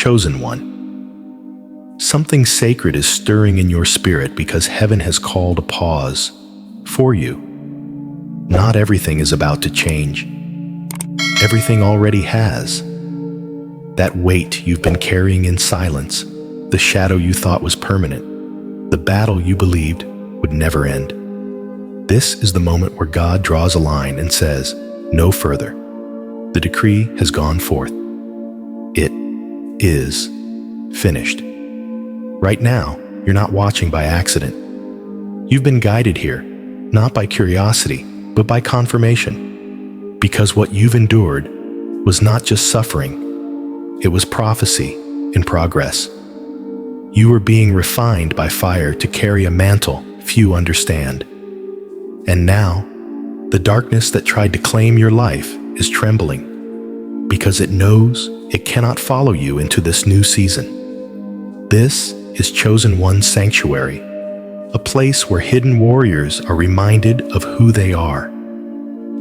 chosen one. Something sacred is stirring in your spirit because heaven has called a pause for you. Not everything is about to change. Everything already has. That weight you've been carrying in silence, the shadow you thought was permanent, the battle you believed would never end. This is the moment where God draws a line and says, "No further." The decree has gone forth. It is finished. Right now, you're not watching by accident. You've been guided here, not by curiosity, but by confirmation. Because what you've endured was not just suffering, it was prophecy in progress. You were being refined by fire to carry a mantle few understand. And now, the darkness that tried to claim your life is trembling, because it knows it cannot follow you into this new season. This is Chosen One's sanctuary, a place where hidden warriors are reminded of who they are,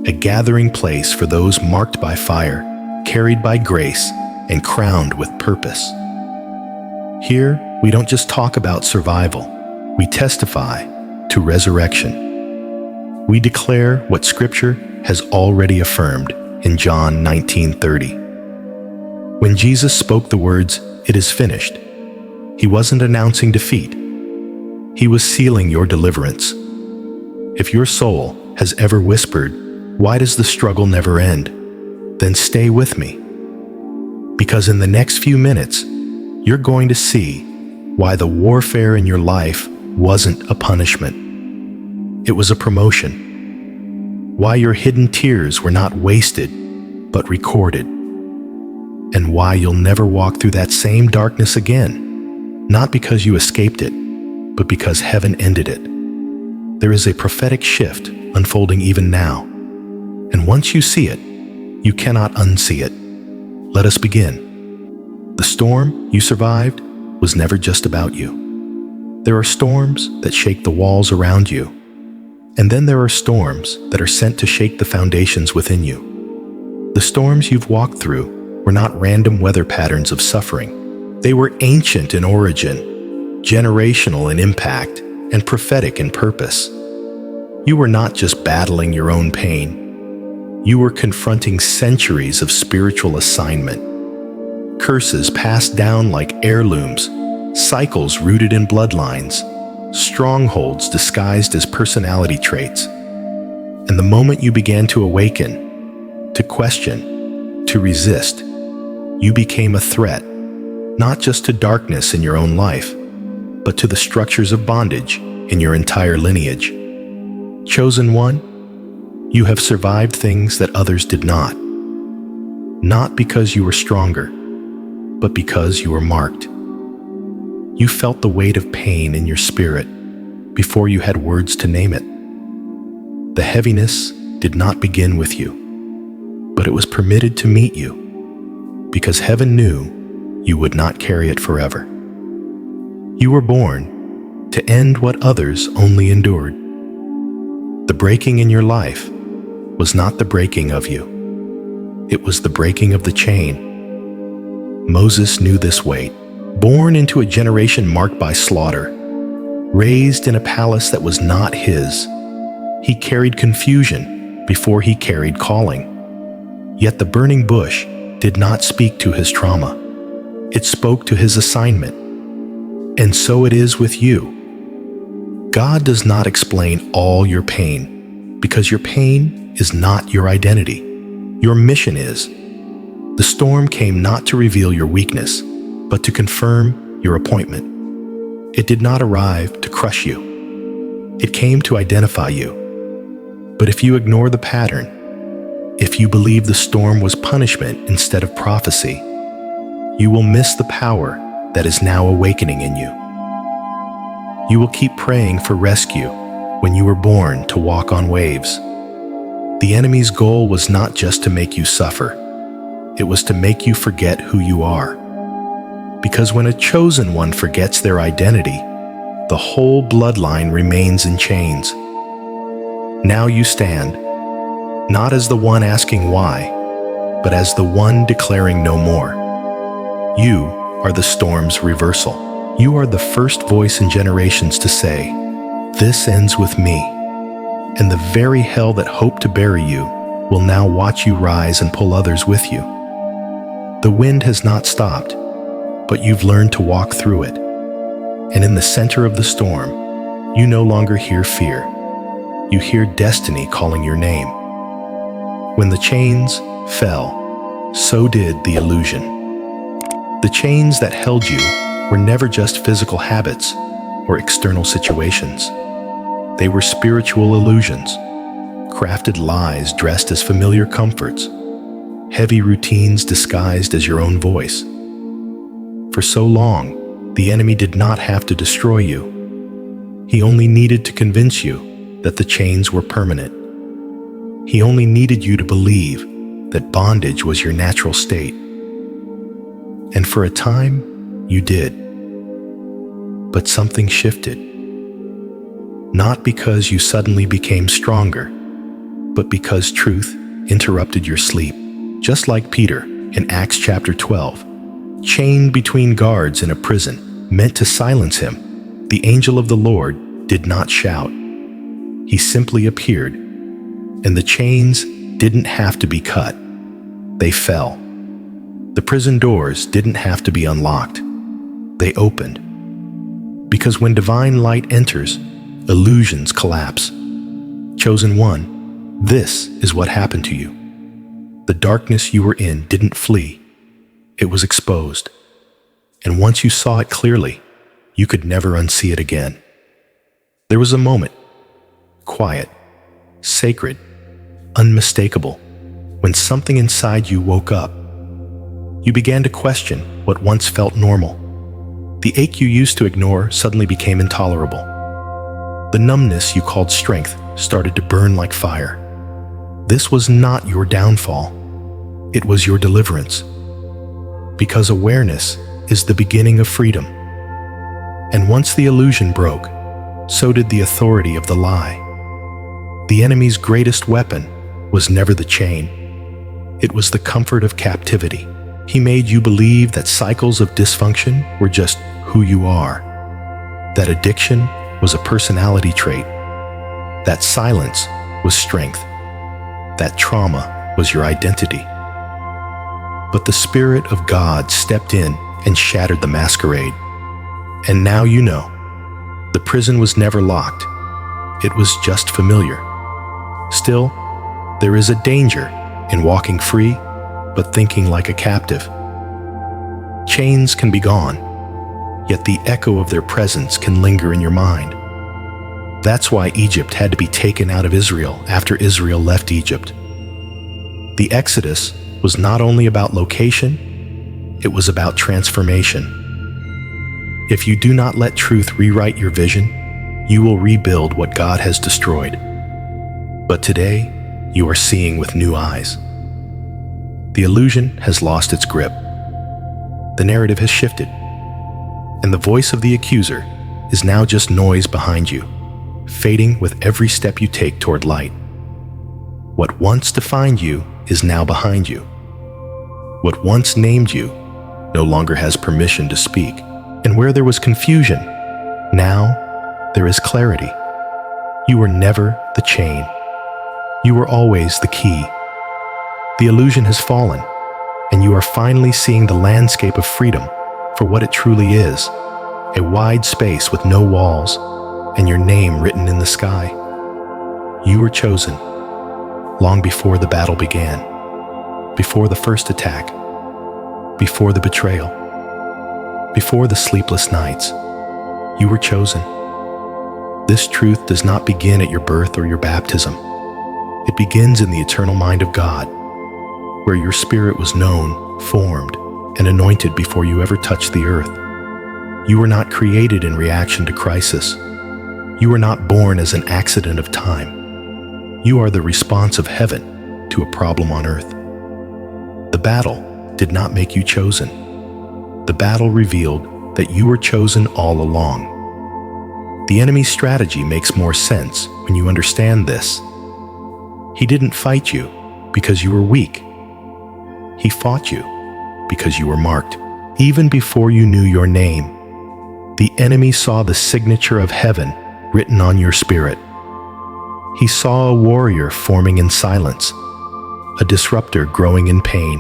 a gathering place for those marked by fire, carried by grace, and crowned with purpose. Here, we don't just talk about survival, we testify to resurrection. We declare what Scripture has already affirmed in John 19:30. When Jesus spoke the words, "It is finished," he wasn't announcing defeat. He was sealing your deliverance. If your soul has ever whispered, "Why does the struggle never end?" then stay with me. Because in the next few minutes, you're going to see why the warfare in your life wasn't a punishment. It was a promotion. Why your hidden tears were not wasted, but recorded. And why you'll never walk through that same darkness again, not because you escaped it, but because heaven ended it. There is a prophetic shift unfolding even now. And once you see it, you cannot unsee it. Let us begin. The storm you survived was never just about you. There are storms that shake the walls around you. And then there are storms that are sent to shake the foundations within you. The storms you've walked through were not random weather patterns of suffering. They were ancient in origin, generational in impact, and prophetic in purpose. You were not just battling your own pain. You were confronting centuries of spiritual assignment. Curses passed down like heirlooms, cycles rooted in bloodlines, strongholds disguised as personality traits. And the moment you began to awaken, to question, to resist, you became a threat, not just to darkness in your own life, but to the structures of bondage in your entire lineage. Chosen One, you have survived things that others did not. Not because you were stronger, but because you were marked. You felt the weight of pain in your spirit before you had words to name it. The heaviness did not begin with you, but it was permitted to meet you, because heaven knew you would not carry it forever. You were born to end what others only endured. The breaking in your life was not the breaking of you. It was the breaking of the chain. Moses knew this weight. Born into a generation marked by slaughter, raised in a palace that was not his, he carried confusion before he carried calling. Yet the burning bush did not speak to his trauma. It spoke to his assignment. And so it is with you. God does not explain all your pain, because your pain is not your identity. Your mission is. The storm came not to reveal your weakness, but to confirm your appointment. It did not arrive to crush you. It came to identify you. But if you ignore the pattern, if you believe the storm was punishment instead of prophecy, you will miss the power that is now awakening in you. You will keep praying for rescue when you were born to walk on waves. The enemy's goal was not just to make you suffer. It was to make you forget who you are. Because when a chosen one forgets their identity, the whole bloodline remains in chains. Now you stand, not as the one asking why, but as the one declaring no more. You are the storm's reversal. You are the first voice in generations to say, "This ends with me." And the very hell that hoped to bury you will now watch you rise and pull others with you. The wind has not stopped, but you've learned to walk through it. And in the center of the storm, you no longer hear fear. You hear destiny calling your name. When the chains fell, so did the illusion. The chains that held you were never just physical habits or external situations. They were spiritual illusions, crafted lies dressed as familiar comforts, heavy routines disguised as your own voice. For so long, the enemy did not have to destroy you. He only needed to convince you that the chains were permanent. He only needed you to believe that bondage was your natural state. And for a time, you did. But something shifted. Not because you suddenly became stronger, but because truth interrupted your sleep. Just like Peter in Acts chapter 12, chained between guards in a prison, meant to silence him, the angel of the Lord did not shout. He simply appeared, and the chains didn't have to be cut. They fell. The prison doors didn't have to be unlocked. They opened. Because when divine light enters, illusions collapse. Chosen one, this is what happened to you. The darkness you were in didn't flee. It was exposed. And once you saw it clearly, you could never unsee it again. There was a moment, quiet, sacred, unmistakable, when something inside you woke up. You began to question what once felt normal. The ache you used to ignore suddenly became intolerable. The numbness you called strength started to burn like fire. This was not your downfall. It was your deliverance. Because awareness is the beginning of freedom. And once the illusion broke, so did the authority of the lie. The enemy's greatest weapon was never the chain. It was the comfort of captivity. He made you believe that cycles of dysfunction were just who you are, that addiction was a personality trait, that silence was strength, that trauma was your identity. But the Spirit of God stepped in and shattered the masquerade. And now you know, the prison was never locked. It was just familiar. Still, there is a danger in walking free, but thinking like a captive. Chains can be gone, yet the echo of their presence can linger in your mind. That's why Egypt had to be taken out of Israel after Israel left Egypt. The Exodus was not only about location, it was about transformation. If you do not let truth rewrite your vision, you will rebuild what God has destroyed. But today, you are seeing with new eyes. The illusion has lost its grip. The narrative has shifted, and the voice of the accuser is now just noise behind you, fading with every step you take toward light. What once defined you is now behind you. What once named you no longer has permission to speak. And where there was confusion, now there is clarity. You were never the chain. You were always the key. The illusion has fallen, and you are finally seeing the landscape of freedom for what it truly is, a wide space with no walls, and your name written in the sky. You were chosen long before the battle began, before the first attack, before the betrayal, before the sleepless nights. You were chosen. This truth does not begin at your birth or your baptism. It begins in the eternal mind of God, where your spirit was known, formed, and anointed before you ever touched the earth. You were not created in reaction to crisis. You were not born as an accident of time. You are the response of heaven to a problem on earth. The battle did not make you chosen. The battle revealed that you were chosen all along. The enemy's strategy makes more sense when you understand this. He didn't fight you because you were weak. He fought you because you were marked. Even before you knew your name, the enemy saw the signature of heaven written on your spirit. He saw a warrior forming in silence, a disruptor growing in pain,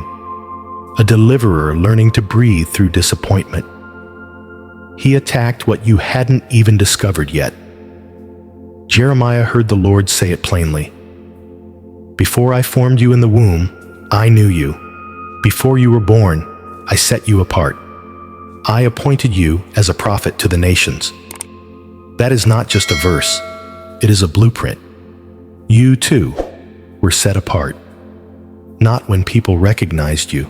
a deliverer learning to breathe through disappointment. He attacked what you hadn't even discovered yet. Jeremiah heard the Lord say it plainly. Before I formed you in the womb, I knew you. Before you were born, I set you apart. I appointed you as a prophet to the nations. That is not just a verse. It is a blueprint. You, too, were set apart. Not when people recognized you,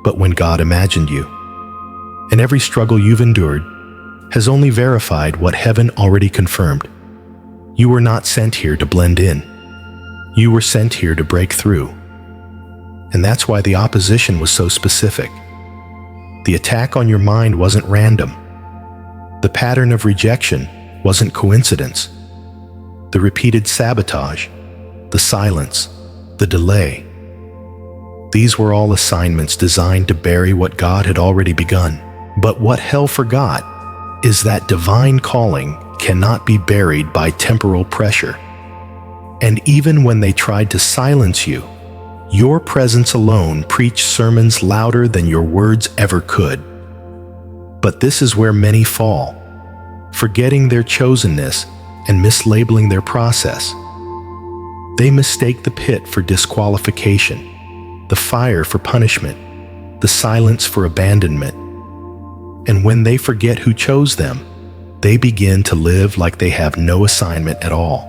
but when God imagined you. And every struggle you've endured has only verified what heaven already confirmed. You were not sent here to blend in. You were sent here to break through. And that's why the opposition was so specific. The attack on your mind wasn't random. The pattern of rejection wasn't coincidence. The repeated sabotage, the silence, the delay. These were all assignments designed to bury what God had already begun. But what hell forgot is that divine calling cannot be buried by temporal pressure. And even when they tried to silence you, your presence alone preached sermons louder than your words ever could. But this is where many fall, forgetting their chosenness and mislabeling their process. They mistake the pit for disqualification, the fire for punishment, the silence for abandonment. And when they forget who chose them, they begin to live like they have no assignment at all.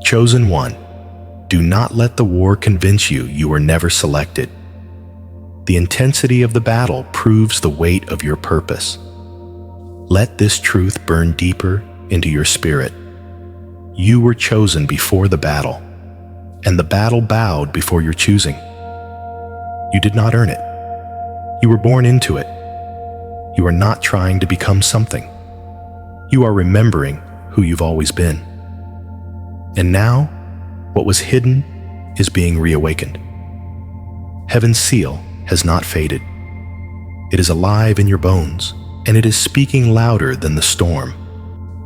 Chosen one, do not let the war convince you you were never selected. The intensity of the battle proves the weight of your purpose. Let this truth burn deeper into your spirit. You were chosen before the battle, and the battle bowed before your choosing. You did not earn it. You were born into it. You are not trying to become something. You are remembering who you've always been. And now, what was hidden is being reawakened. Heaven's seal has not faded. It is alive in your bones, and it is speaking louder than the storm.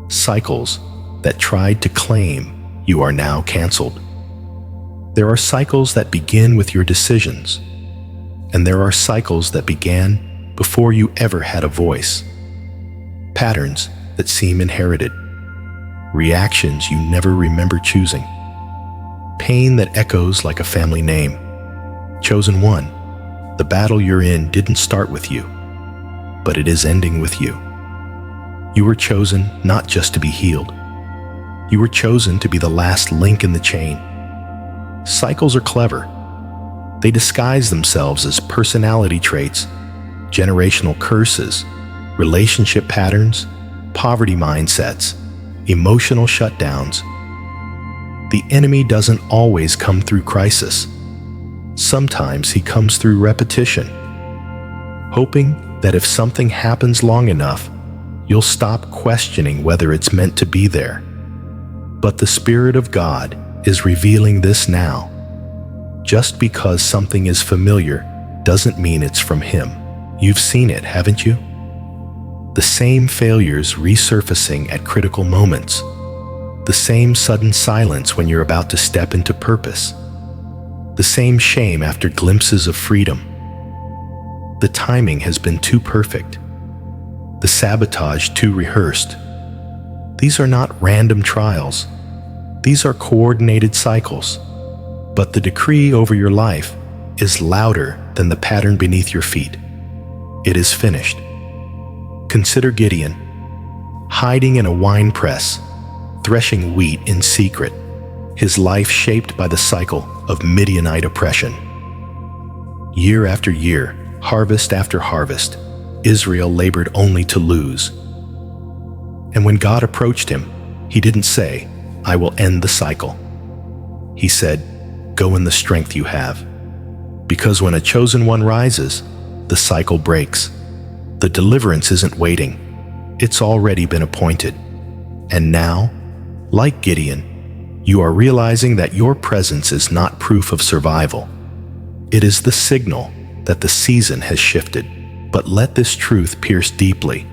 Cycles that tried to claim you are now canceled. There are cycles that begin with your decisions, and there are cycles that began before you ever had a voice. Patterns that seem inherited. Reactions you never remember choosing. Pain that echoes like a family name. Chosen one, the battle you're in didn't start with you, but it is ending with you. You were chosen not just to be healed. You were chosen to be the last link in the chain. Cycles are clever. They disguise themselves as personality traits, generational curses, relationship patterns, poverty mindsets, emotional shutdowns. The enemy doesn't always come through crisis. Sometimes he comes through repetition, hoping that if something happens long enough, you'll stop questioning whether it's meant to be there. But the Spirit of God is revealing this now. Just because something is familiar doesn't mean it's from Him. You've seen it, haven't you? The same failures resurfacing at critical moments. The same sudden silence when you're about to step into purpose. The same shame after glimpses of freedom. The timing has been too perfect. The sabotage too rehearsed. These are not random trials. These are coordinated cycles. But the decree over your life is louder than the pattern beneath your feet. It is finished. Consider Gideon, hiding in a wine press, threshing wheat in secret, his life shaped by the cycle of Midianite oppression. Year after year, harvest after harvest, Israel labored only to lose. And when God approached him, He didn't say, "I will end the cycle." He said, "Go in the strength you have." Because when a chosen one rises, the cycle breaks. The deliverance isn't waiting. It's already been appointed. And now, like Gideon, you are realizing that your presence is not proof of survival. It is the signal that the season has shifted. But let this truth pierce deeply.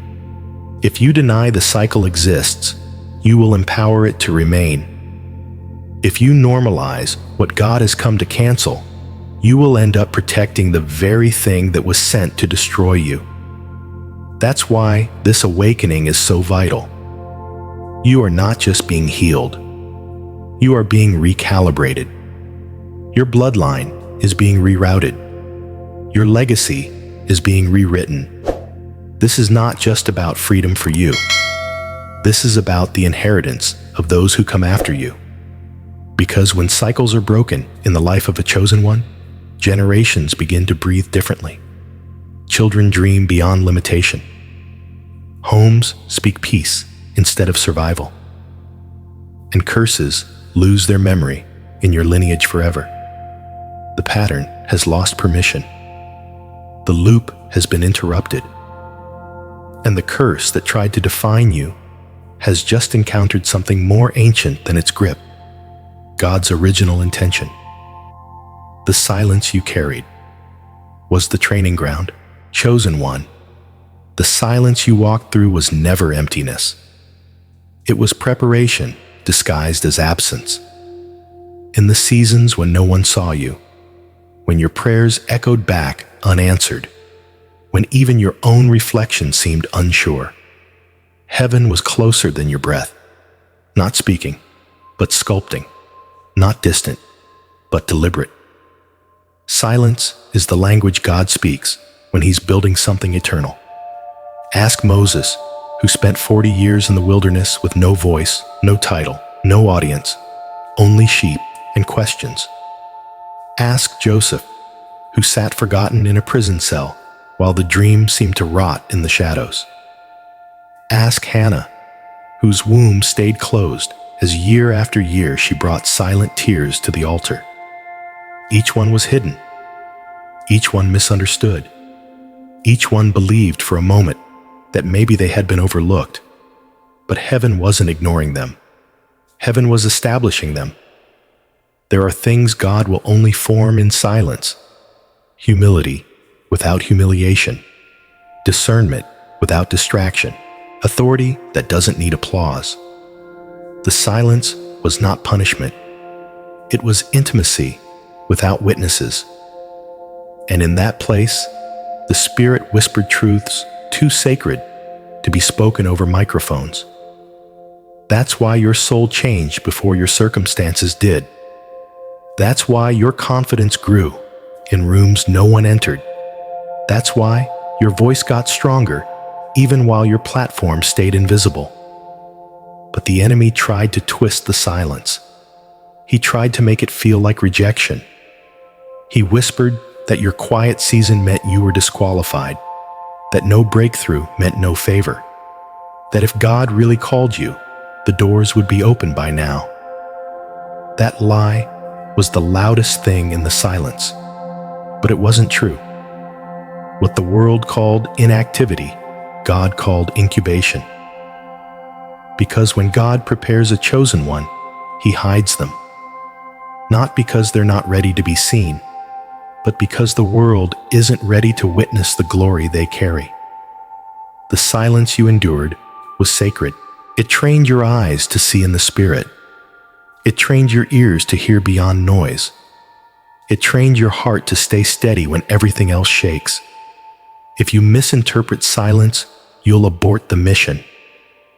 If you deny the cycle exists, you will empower it to remain. If you normalize what God has come to cancel, you will end up protecting the very thing that was sent to destroy you. That's why this awakening is so vital. You are not just being healed. You are being recalibrated. Your bloodline is being rerouted. Your legacy is being rewritten. This is not just about freedom for you. This is about the inheritance of those who come after you. Because when cycles are broken in the life of a chosen one, generations begin to breathe differently. Children dream beyond limitation. Homes speak peace instead of survival. And curses lose their memory in your lineage forever. The pattern has lost permission. The loop has been interrupted. And the curse that tried to define you has just encountered something more ancient than its grip, God's original intention. The silence you carried was the training ground, chosen one. The silence you walked through was never emptiness. It was preparation disguised as absence. In the seasons when no one saw you, when your prayers echoed back unanswered, when even your own reflection seemed unsure, heaven was closer than your breath, not speaking, but sculpting, not distant, but deliberate. Silence is the language God speaks when He's building something eternal. Ask Moses, who spent 40 years in the wilderness with no voice, no title, no audience, only sheep and questions. Ask Joseph, who sat forgotten in a prison cell while the dream seemed to rot in the shadows. Ask Hannah, whose womb stayed closed as year after year she brought silent tears to the altar. Each one was hidden. Each one misunderstood. Each one believed for a moment that maybe they had been overlooked. But heaven wasn't ignoring them. Heaven was establishing them. There are things God will only form in silence. Humility without humiliation. Discernment without distraction. Authority that doesn't need applause. The silence was not punishment. It was intimacy without witnesses. And in that place, the Spirit whispered truths too sacred to be spoken over microphones. That's why your soul changed before your circumstances did. That's why your confidence grew in rooms no one entered. That's why your voice got stronger even while your platform stayed invisible. But the enemy tried to twist the silence. He tried to make it feel like rejection. He whispered that your quiet season meant you were disqualified, that no breakthrough meant no favor, that if God really called you, the doors would be open by now. That lie was the loudest thing in the silence, but it wasn't true. What the world called inactivity, God called incubation. Because when God prepares a chosen one, He hides them. Not because they're not ready to be seen, but because the world isn't ready to witness the glory they carry. The silence you endured was sacred. It trained your eyes to see in the Spirit. It trained your ears to hear beyond noise. It trained your heart to stay steady when everything else shakes. If you misinterpret silence, you'll abort the mission.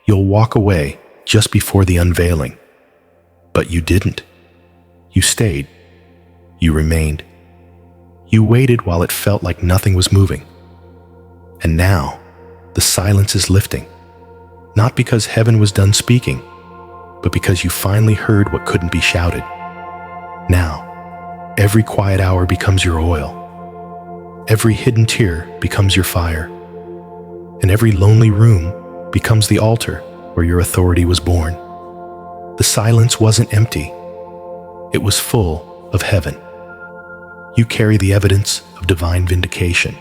You'll walk away just before the unveiling. But you didn't. You stayed. You remained. You waited while it felt like nothing was moving. And now, the silence is lifting. Not because heaven was done speaking, but because you finally heard what couldn't be shouted. Now, every quiet hour becomes your oil. Every hidden tear becomes your fire. And every lonely room becomes the altar where your authority was born. The silence wasn't empty. It was full of heaven. You carry the evidence of divine vindication.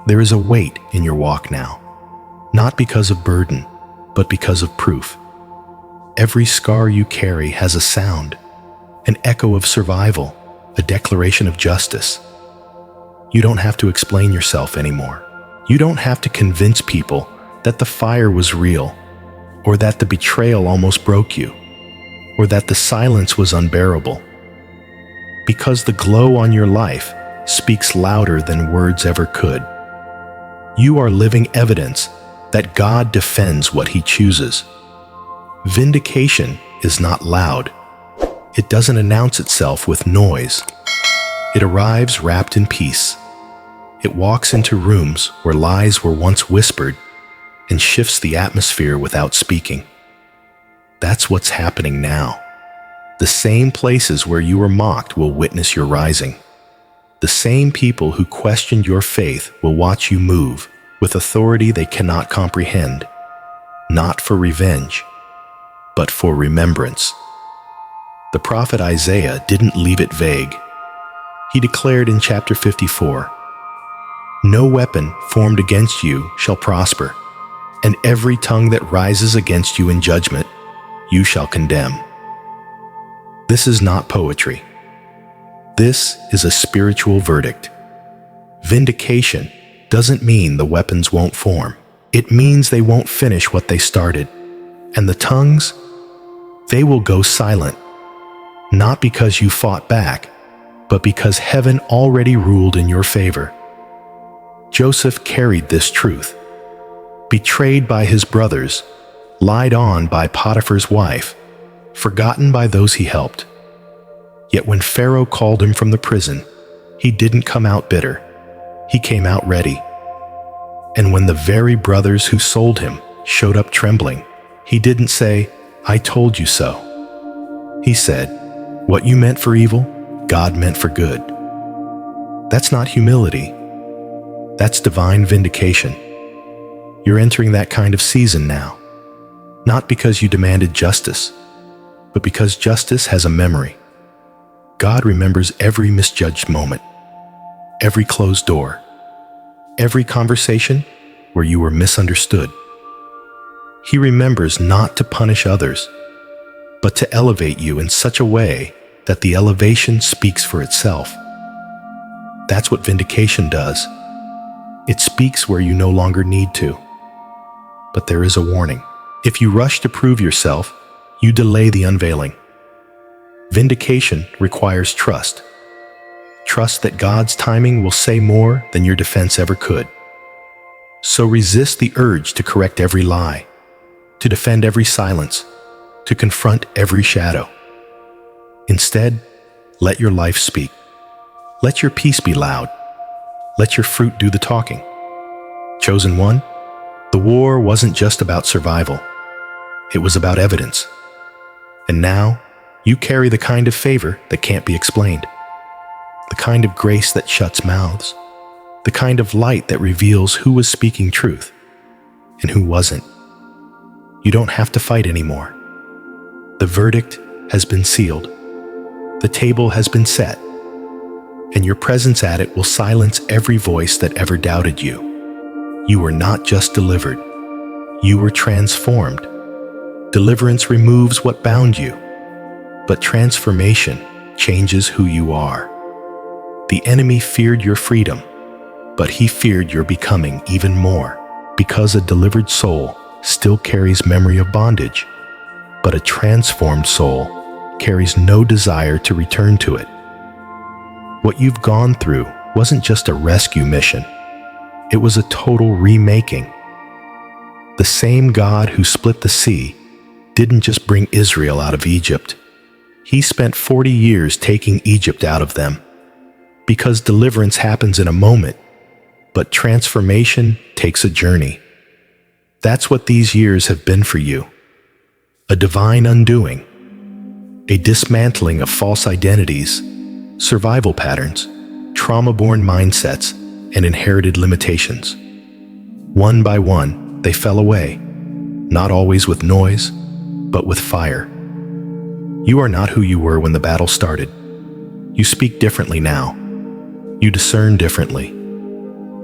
There is a weight in your walk now, not because of burden, but because of proof. Every scar you carry has a sound, an echo of survival, a declaration of justice. You don't have to explain yourself anymore. You don't have to convince people that the fire was real, or that the betrayal almost broke you, or that the silence was unbearable. Because the glow on your life speaks louder than words ever could. You are living evidence that God defends what He chooses. Vindication is not loud. It doesn't announce itself with noise. It arrives wrapped in peace. It walks into rooms where lies were once whispered and shifts the atmosphere without speaking. That's what's happening now. The same places where you were mocked will witness your rising. The same people who questioned your faith will watch you move with authority they cannot comprehend, not for revenge, but for remembrance. The prophet Isaiah didn't leave it vague. He declared in chapter 54, "No weapon formed against you shall prosper, and every tongue that rises against you in judgment, you shall condemn." This is not poetry. This is a spiritual verdict. Vindication doesn't mean the weapons won't form. It means they won't finish what they started. And the tongues, they will go silent, not because you fought back, but because heaven already ruled in your favor. Joseph carried this truth. Betrayed by his brothers, lied on by Potiphar's wife, forgotten by those he helped. Yet when Pharaoh called him from the prison, he didn't come out bitter. He came out ready. And when the very brothers who sold him showed up trembling, he didn't say, "I told you so." He said, "What you meant for evil, God meant for good." That's not humility. That's divine vindication. You're entering that kind of season now, not because you demanded justice, but because justice has a memory. God remembers every misjudged moment, every closed door, every conversation where you were misunderstood. He remembers not to punish others, but to elevate you in such a way that the elevation speaks for itself. That's what vindication does. It speaks where you no longer need to. But there is a warning. If you rush to prove yourself, you delay the unveiling. Vindication requires trust. Trust that God's timing will say more than your defense ever could. So resist the urge to correct every lie, to defend every silence, to confront every shadow. Instead, let your life speak. Let your peace be loud. Let your fruit do the talking. Chosen one, the war wasn't just about survival. It was about evidence. And now, you carry the kind of favor that can't be explained. The kind of grace that shuts mouths. The kind of light that reveals who was speaking truth and who wasn't. You don't have to fight anymore. The verdict has been sealed. The table has been set. And your presence at it will silence every voice that ever doubted you. You were not just delivered. You were transformed. Deliverance removes what bound you, but transformation changes who you are. The enemy feared your freedom, but he feared your becoming even more, because a delivered soul still carries memory of bondage, but a transformed soul carries no desire to return to it. What you've gone through wasn't just a rescue mission. It was a total remaking. The same God who split the sea didn't just bring Israel out of Egypt. He spent 40 years taking Egypt out of them. Because deliverance happens in a moment, but transformation takes a journey. That's what these years have been for you. A divine undoing, a dismantling of false identities, survival patterns, trauma-born mindsets, and inherited limitations. One by one, they fell away, not always with noise, but with fire. You are not who you were when the battle started. You speak differently now. You discern differently.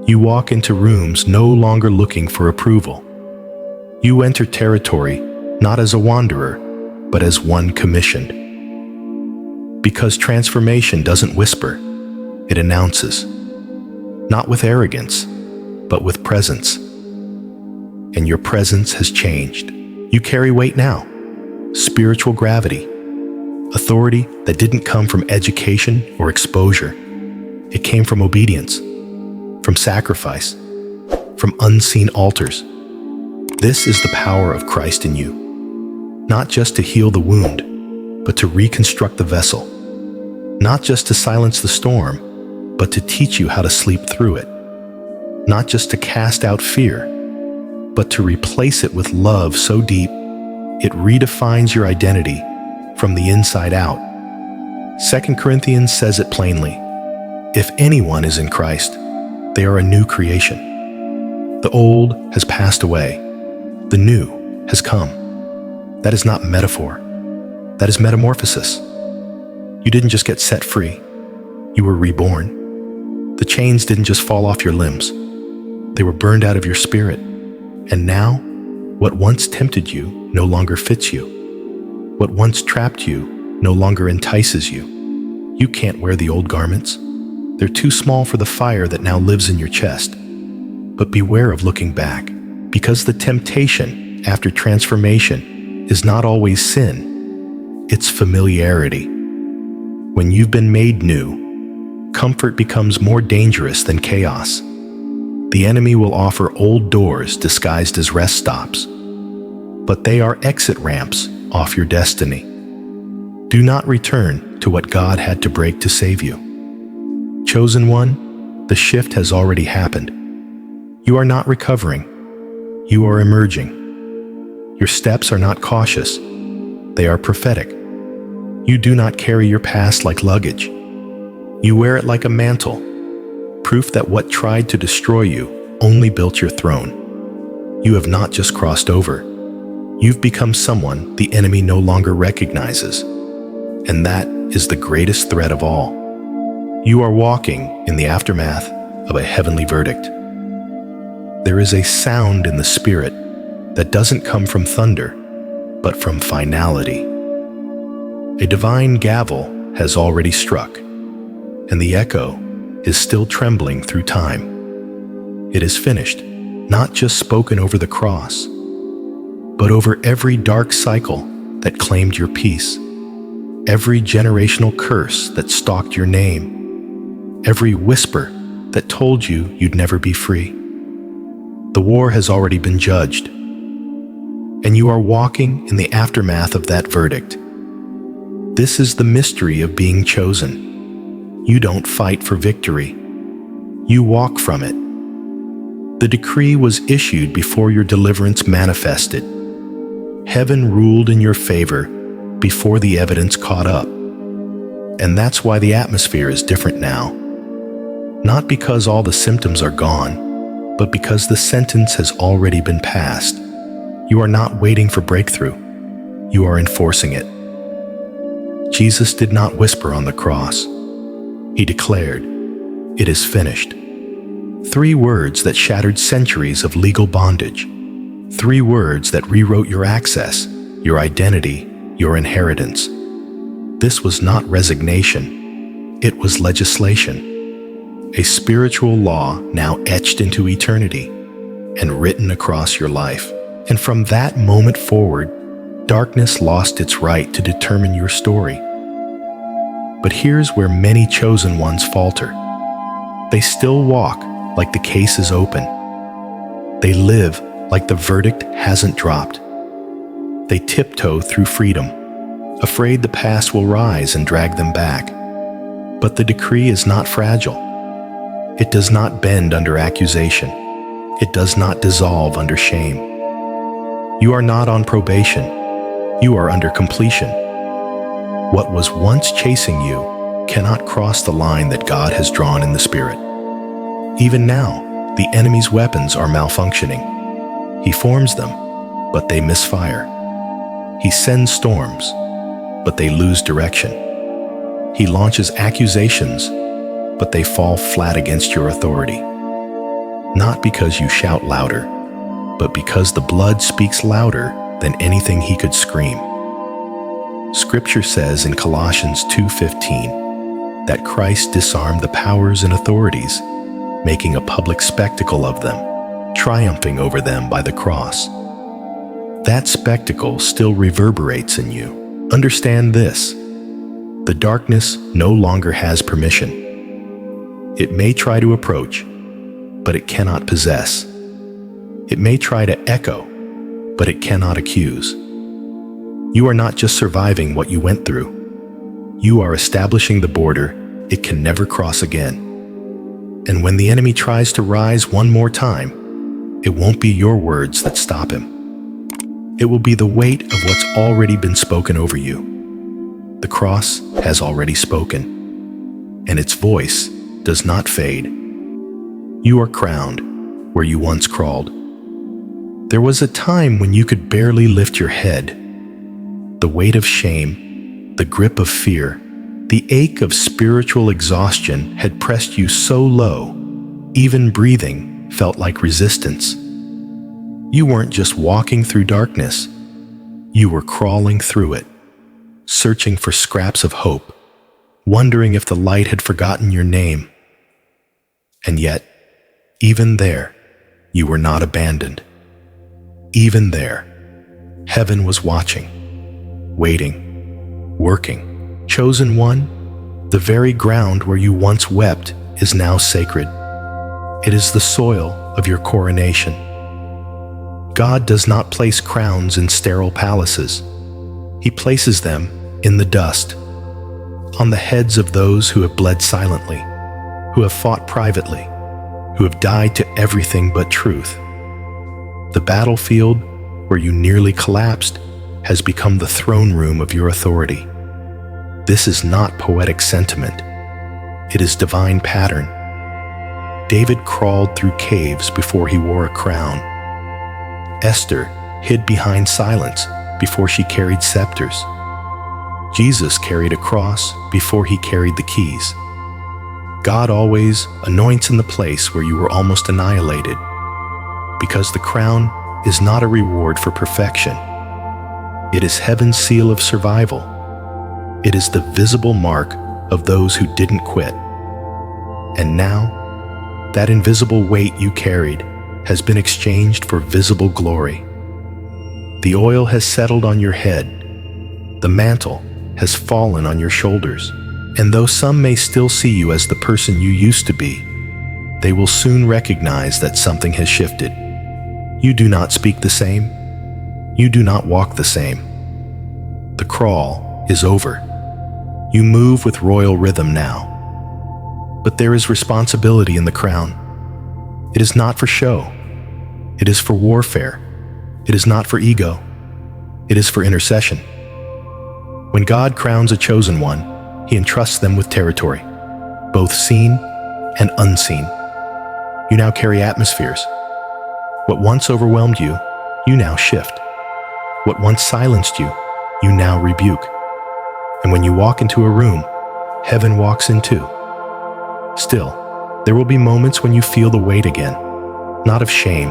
You walk into rooms no longer looking for approval. You enter territory not as a wanderer, but as one commissioned. Because transformation doesn't whisper, it announces. Not with arrogance, but with presence. And your presence has changed. You carry weight now, spiritual gravity, authority that didn't come from education or exposure. It came from obedience, from sacrifice, from unseen altars. This is the power of Christ in you, not just to heal the wound, but to reconstruct the vessel, not just to silence the storm, but to teach you how to sleep through it, not just to cast out fear, but to replace it with love so deep it redefines your identity from the inside out. 2 Corinthians says it plainly: if anyone is in Christ, they are a new creation. The old has passed away, the new has come. That is not metaphor, that is metamorphosis. You didn't just get set free, you were reborn. The chains didn't just fall off your limbs, they were burned out of your spirit. And now, what once tempted you no longer fits you. What once trapped you no longer entices you. You can't wear the old garments. They're too small for the fire that now lives in your chest. But beware of looking back, because the temptation after transformation is not always sin, it's familiarity. When you've been made new, comfort becomes more dangerous than chaos. The enemy will offer old doors disguised as rest stops, but they are exit ramps off your destiny. Do not return to what God had to break to save you. Chosen one, the shift has already happened. You are not recovering. You are emerging. Your steps are not cautious. They are prophetic. You do not carry your past like luggage. You wear it like a mantle, proof that what tried to destroy you only built your throne. You have not just crossed over. You've become someone the enemy no longer recognizes. And that is the greatest threat of all. You are walking in the aftermath of a heavenly verdict. There is a sound in the spirit that doesn't come from thunder, but from finality. A divine gavel has already struck, and the echo is still trembling through time. It is finished, not just spoken over the cross, but over every dark cycle that claimed your peace, every generational curse that stalked your name, every whisper that told you you'd never be free. The war has already been judged, and you are walking in the aftermath of that verdict. This is the mystery of being chosen. You don't fight for victory. You walk from it. The decree was issued before your deliverance manifested. Heaven ruled in your favor before the evidence caught up. And that's why the atmosphere is different now. Not because all the symptoms are gone, but because the sentence has already been passed. You are not waiting for breakthrough. You are enforcing it. Jesus did not whisper on the cross. He declared, "It is finished." 3 words that shattered centuries of legal bondage. 3 words that rewrote your access, your identity, your inheritance. This was not resignation. It was legislation. A spiritual law now etched into eternity and written across your life. And from that moment forward, darkness lost its right to determine your story. But here's where many chosen ones falter. They still walk like the case is open. They live like the verdict hasn't dropped. They tiptoe through freedom, afraid the past will rise and drag them back. But the decree is not fragile. It does not bend under accusation. It does not dissolve under shame. You are not on probation. You are under completion. What was once chasing you cannot cross the line that God has drawn in the Spirit. Even now, the enemy's weapons are malfunctioning. He forms them, but they misfire. He sends storms, but they lose direction. He launches accusations, but they fall flat against your authority. Not because you shout louder, but because the blood speaks louder than anything he could scream. Scripture says in Colossians 2:15 that Christ disarmed the powers and authorities. making a public spectacle of them, triumphing over them by the cross. That spectacle still reverberates in you. Understand this: the darkness no longer has permission. It may try to approach, but it cannot possess. It may try to echo, but it cannot accuse. You are not just surviving what you went through. You are establishing the border it can never cross again. And when the enemy tries to rise one more time, it won't be your words that stop him. It will be the weight of what's already been spoken over you. The cross has already spoken, and its voice does not fade. You are crowned where you once crawled. There was a time when you could barely lift your head. The weight of shame, the grip of fear, the ache of spiritual exhaustion had pressed you so low, even breathing felt like resistance. You weren't just walking through darkness, you were crawling through it, searching for scraps of hope, wondering if the light had forgotten your name. And yet, even there, you were not abandoned. Even there, heaven was watching, waiting, working. Chosen one, the very ground where you once wept is now sacred. It is the soil of your coronation. God does not place crowns in sterile palaces. He places them in the dust, on the heads of those who have bled silently, who have fought privately, who have died to everything but truth. The battlefield where you nearly collapsed has become the throne room of your authority. This is not poetic sentiment. It is divine pattern. David crawled through caves before he wore a crown. Esther hid behind silence before she carried scepters. Jesus carried a cross before he carried the keys. God always anoints in the place where you were almost annihilated, because the crown is not a reward for perfection. It is heaven's seal of survival. It is the visible mark of those who didn't quit. And now, that invisible weight you carried has been exchanged for visible glory. The oil has settled on your head. The mantle has fallen on your shoulders. And though some may still see you as the person you used to be, they will soon recognize that something has shifted. You do not speak the same. You do not walk the same. The crawl is over. You move with royal rhythm now. But there is responsibility in the crown. It is not for show. It is for warfare. It is not for ego. It is for intercession. When God crowns a chosen one, he entrusts them with territory, both seen and unseen. You now carry atmospheres. What once overwhelmed you, you now shift. What once silenced you, you now rebuke. And when you walk into a room, heaven walks in too. Still, there will be moments when you feel the weight again, not of shame,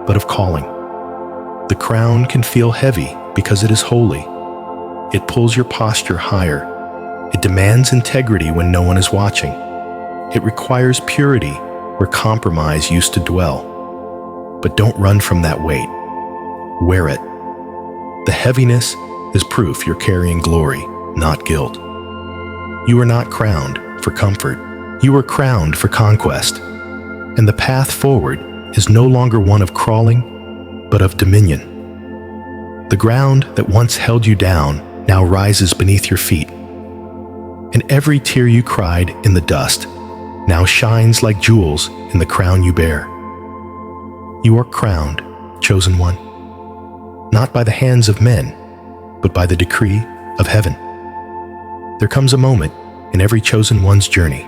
but of calling. The crown can feel heavy because it is holy. It pulls your posture higher. It demands integrity when no one is watching. It requires purity where compromise used to dwell. But don't run from that weight. Wear it. The heaviness is proof you're carrying glory, not guilt. You are not crowned for comfort. You are crowned for conquest. And the path forward is no longer one of crawling, but of dominion. The ground that once held you down now rises beneath your feet. And every tear you cried in the dust now shines like jewels in the crown you bear. You are crowned, chosen one, not by the hands of men, but by the decree of heaven. There comes a moment in every chosen one's journey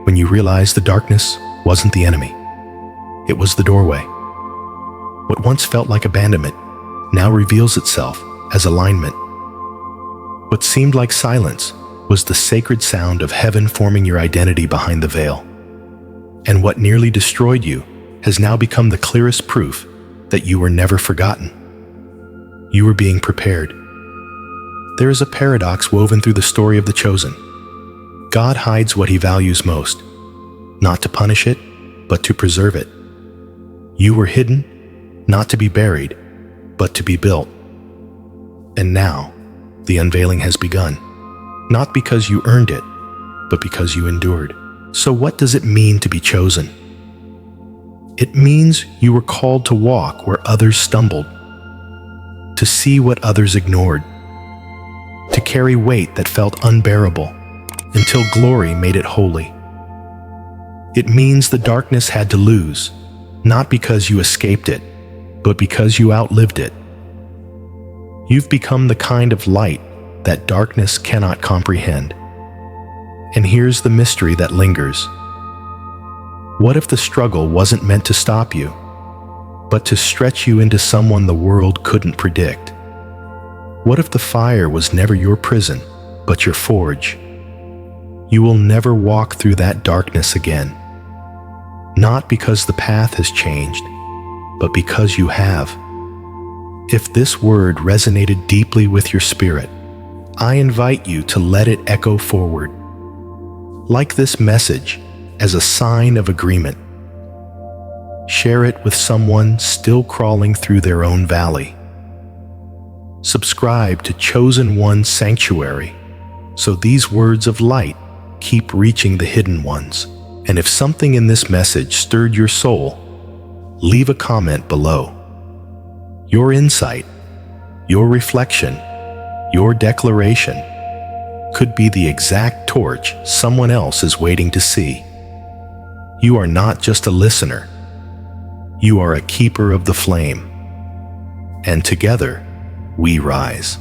when you realize the darkness wasn't the enemy. It was the doorway. What once felt like abandonment now reveals itself as alignment. What seemed like silence was the sacred sound of heaven forming your identity behind the veil. And what nearly destroyed you has now become the clearest proof that you were never forgotten. You were being prepared. There is a paradox woven through the story of the chosen. God hides what he values most, not to punish it, but to preserve it. You were hidden, not to be buried, but to be built. And now, the unveiling has begun, not because you earned it, but because you endured. So what does it mean to be chosen? It means you were called to walk where others stumbled, to see what others ignored, to carry weight that felt unbearable, until glory made it holy. It means the darkness had to lose, not because you escaped it, but because you outlived it. You've become the kind of light that darkness cannot comprehend. And here's the mystery that lingers. What if the struggle wasn't meant to stop you, but to stretch you into someone the world couldn't predict? What if the fire was never your prison, but your forge? You will never walk through that darkness again. Not because the path has changed, but because you have. If this word resonated deeply with your spirit, I invite you to let it echo forward. Like this message as a sign of agreement. Share it with someone still crawling through their own valley. Subscribe to Chosen One Sanctuary so these words of light keep reaching the hidden ones. And if something in this message stirred your soul, leave a comment below. Your insight, your reflection, your declaration could be the exact torch someone else is waiting to see. You are not just a listener. You are a keeper of the flame. And together, we rise.